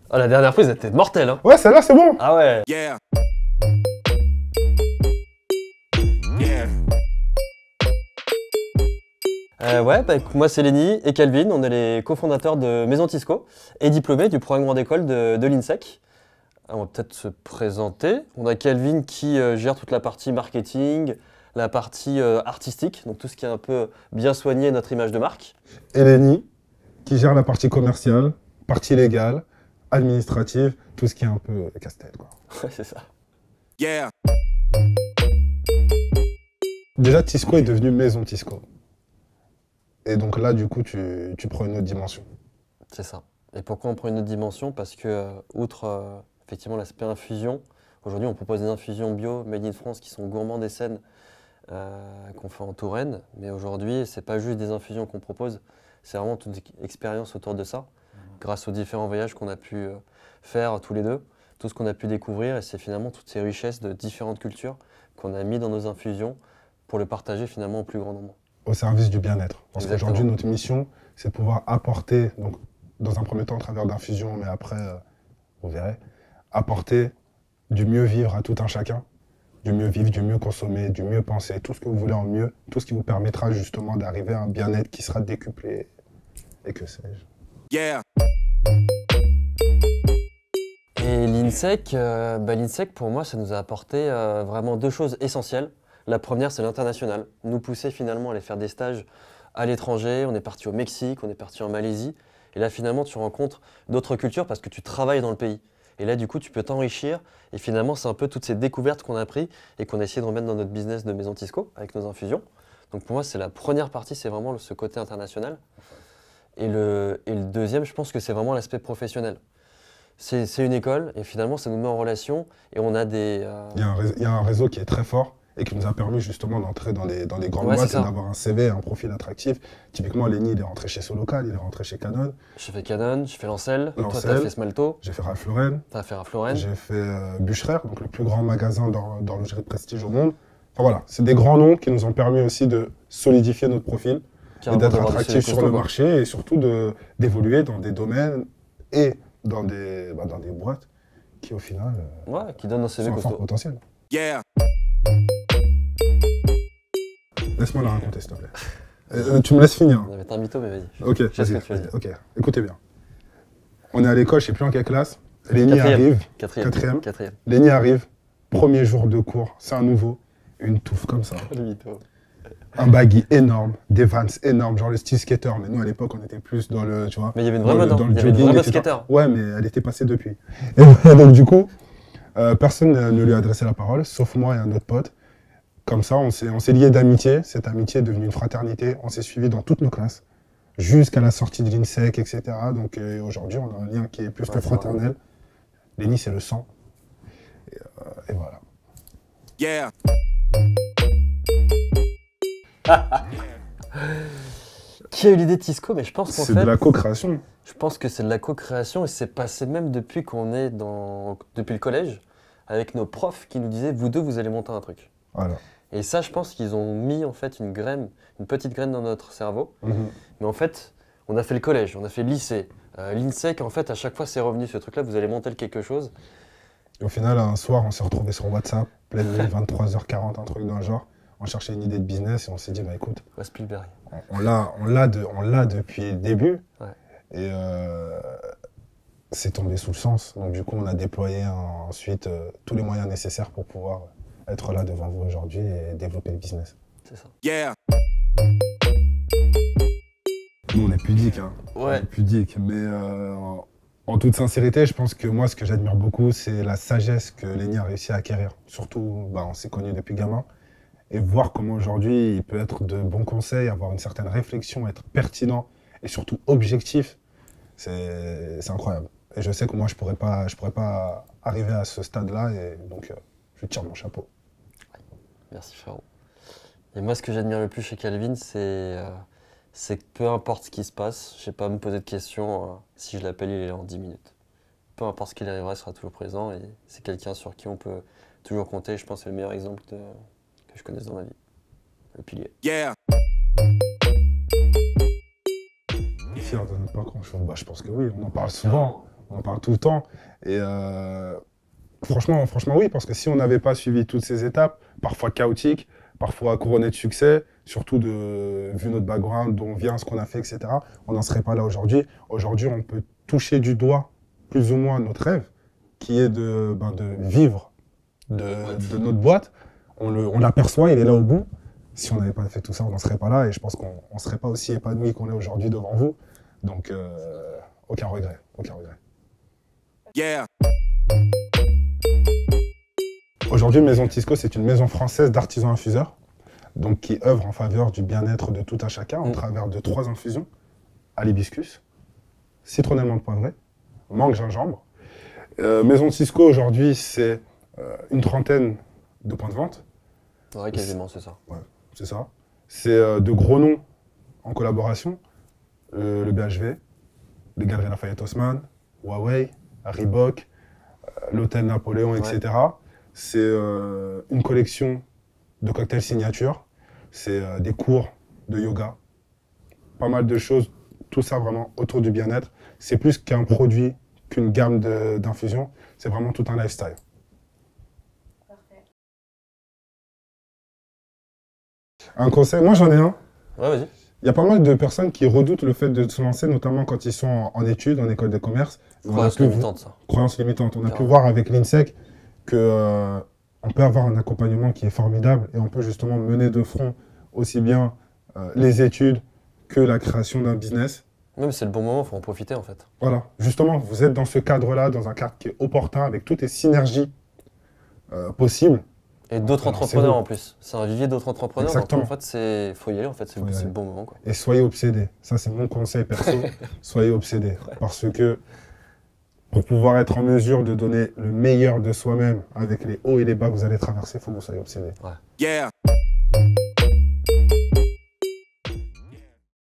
Ah, la dernière prise, elle était mortelle, hein. Ouais, celle-là, c'est bon. Ah ouais. Yeah. Yeah. Ouais, bah, moi c'est Lenny et Calvin, on est les cofondateurs de Maison Tisco et diplômés du programme grande école de l'INSEC. On va peut-être se présenter. On a Calvin qui gère toute la partie marketing, la partie artistique, donc tout ce qui est un peu bien soigné notre image de marque. Et Lenny, qui gère la partie commerciale, partie légale, administrative, tout ce qui est un peu casse-tête, quoi. Ouais, c'est ça. Yeah. Déjà, Tisco est devenu Maison Tisco. Et donc là, du coup, tu prends une autre dimension. C'est ça. Et pourquoi on prend une autre dimension? Parce que, outre effectivement l'aspect infusion, aujourd'hui on propose des infusions bio, made in France, qui sont gourmandes et saines, qu'on fait en Touraine. Mais aujourd'hui, c'est pas juste des infusions qu'on propose, c'est vraiment toute une expérience autour de ça, grâce aux différents voyages qu'on a pu faire tous les deux, tout ce qu'on a pu découvrir, et c'est finalement toutes ces richesses de différentes cultures qu'on a mis dans nos infusions pour le partager finalement au plus grand nombre. Au service du bien-être. Parce Exactement. qu'aujourd'hui, notre mission, c'est de pouvoir apporter, donc, dans un premier temps, au travers d'infusions, mais après, vous verrez, apporter du mieux vivre à tout un chacun, du mieux vivre, du mieux consommer, du mieux penser, tout ce que vous voulez en mieux, tout ce qui vous permettra justement d'arriver à un bien-être qui sera décuplé, et que sais-je. Yeah. Et l'INSEC, pour moi, ça nous a apporté vraiment deux choses essentielles. La première, c'est l'international. Nous pousser finalement à aller faire des stages à l'étranger. On est parti au Mexique, on est parti en Malaisie. Et là, finalement, tu rencontres d'autres cultures parce que tu travailles dans le pays. Et là, du coup, tu peux t'enrichir. Et finalement, c'est un peu toutes ces découvertes qu'on a prises et qu'on a essayé de remettre dans notre business de Maison Tisco avec nos infusions. Donc pour moi, c'est la première partie, c'est vraiment ce côté international. Et le deuxième, je pense que c'est vraiment l'aspect professionnel. C'est une école et finalement, ça nous met en relation et on a des... Il y a un réseau qui est très fort et qui nous a permis justement d'entrer dans les grandes Ouais, boîtes c'est et ça. d'avoir un CV, un profil attractif. Typiquement, Lenny, il est rentré chez Solocal, il est rentré chez Canon. J'ai fait Canon, j'ai fait Lancel, toi Lancel. t'as fait Smalto, J'ai fait Ralph Lauren, t'as fait Ralph Lauren. j'ai fait Bucherer, donc le plus grand magasin d'horlogerie de prestige au monde. Enfin voilà, c'est des grands noms qui nous ont permis aussi de solidifier notre profil et Carrément d'être d'avoir des attractifs CV sur le costauds, quoi. marché et surtout d'évoluer dans des domaines et dans des boîtes qui au final Ouais, qui donne un CV sont un fort costaud. potentiel. Yeah. Laisse-moi la raconter, s'il te plaît. Tu me laisses finir. On avait été un mytho, mais vas-y. Ok, Je sais ce vas-y, que tu veux dire. ok. Écoutez bien. On est à l'école, je sais plus en quelle classe. Lenny arrive. Quatrième. Quatrième. Lenny arrive. Premier jour de cours, c'est un nouveau. Une touffe comme ça. Le mytho. Un baggy énorme, des Vans énormes, genre le style skater. Mais nous, à l'époque, on était plus dans le, tu vois. Mais il y avait une dans vraie le- mode, hein. dans le Il y avait une jogging, vraie mode etc. skater. Ouais, mais elle était passée depuis. Et donc, du coup, personne ne lui a adressé la parole, sauf moi et un autre pote. Comme ça, on s'est liés d'amitié. Cette amitié est devenue une fraternité. On s'est suivis dans toutes nos classes, jusqu'à la sortie de l'INSEC, etc. Donc aujourd'hui, on a un lien qui est plus que Ouais, c'est fraternel. Lenny, c'est le sang. Et voilà. Yeah. Qui a eu l'idée de Tisco? Mais je pense qu'en C'est fait, de la co-création. je pense que c'est de la co-création et c'est passé même depuis qu'on est depuis le collège, avec nos profs qui nous disaient, vous deux, vous allez monter un truc. Voilà. Et ça, je pense qu'ils ont mis en fait une petite graine dans notre cerveau. Mhm. Mais en fait, on a fait le collège, on a fait le lycée. L'INSEC, en fait, à chaque fois, c'est revenu ce truc-là, vous allez monter quelque chose. Et au final, un soir, on s'est retrouvés sur WhatsApp, pleine nuit, 23h40, un truc dans le genre. On cherchait une idée de business et on s'est dit, bah écoute, Ouais, Spielberg. on l'a depuis le début. Ouais. Et c'est tombé sous le sens. Donc du coup, on a déployé ensuite tous les moyens nécessaires pour pouvoir être là devant vous aujourd'hui et développer le business. C'est ça. Yeah. Nous, on est pudique, hein. Ouais. On est pudique, mais en toute sincérité, je pense que moi, ce que j'admire beaucoup, c'est la sagesse que Lenny a réussi à acquérir. Surtout, bah, on s'est connus depuis gamin. Et voir comment aujourd'hui, il peut être de bons conseils, avoir une certaine réflexion, être pertinent et surtout objectif, c'est incroyable. Et je sais que moi, je pourrais pas arriver à ce stade-là, et donc je tire mon chapeau. Merci frérot. Et moi, ce que j'admire le plus chez Calvin, c'est que peu importe ce qui se passe, je sais pas à me poser de questions, si je l'appelle, il est là en 10 minutes. Peu importe ce qu'il arrivera, il sera toujours présent et c'est quelqu'un sur qui on peut toujours compter. Je pense que c'est le meilleur exemple que je connaisse dans ma vie. Le pilier. Yeah. Fier de notre parcours, bah, je pense que oui, on en parle souvent. On en parle tout le temps. Et franchement, oui, parce que si on n'avait pas suivi toutes ces étapes, parfois chaotiques, parfois couronnées de succès, surtout vu notre background, d'où on vient, ce qu'on a fait, etc., on n'en serait pas là aujourd'hui. Aujourd'hui, on peut toucher du doigt plus ou moins notre rêve, qui est de vivre de notre boîte. On l'aperçoit, il est là au bout. Si on n'avait pas fait tout ça, on n'en serait pas là. Et je pense qu'on ne serait pas aussi épanoui qu'on est aujourd'hui devant vous. Donc, aucun regret, aucun regret. Yeah. Aujourd'hui, Maison Tisco, c'est une maison française d'artisans infuseurs, donc qui œuvre en faveur du bien-être de tout un chacun au travers de 3 infusions à l'hibiscus, citronnelle menthe poivrée, mangue gingembre. Maison Tisco, aujourd'hui, c'est une trentaine de points de vente. Ouais, quasiment, c'est ça. Ouais, c'est ça. C'est de gros noms en collaboration. Le BHV, les Galeries Lafayette Haussmann, Huawei, Reebok, l'Hôtel Napoléon, etc. C'est une collection de cocktails signature. C'est des cours de yoga. Pas mal de choses. Tout ça vraiment autour du bien-être. C'est plus qu'un produit, qu'une gamme d'infusions. C'est vraiment tout un lifestyle. Parfait. Un conseil, moi j'en ai un. Ouais, vas-y. Il y a pas mal de personnes qui redoutent le fait de se lancer, notamment quand ils sont en études, en école de commerce. Croyance limitante, ça. Croyance limitante. On a pu voir avec l'INSEC que on peut avoir un accompagnement qui est formidable et on peut justement mener de front aussi bien les études que la création d'un business. Même c'est le bon moment, il faut en profiter en fait. Voilà, justement, vous êtes dans ce cadre-là, dans un cadre qui est opportun, avec toutes les synergies possibles. Et d'autres Alors, entrepreneurs en plus. C'est un vivier d'autres entrepreneurs. Exactement. Donc en fait, il faut y aller, en fait, c'est le bon moment. Quoi. Et soyez obsédés. Ça, c'est mon conseil perso. Soyez obsédés. Ouais. Parce que pour pouvoir être en mesure de donner le meilleur de soi-même avec les hauts et les bas que vous allez traverser, il faut que vous soyez obsédés. Ouais. Yeah.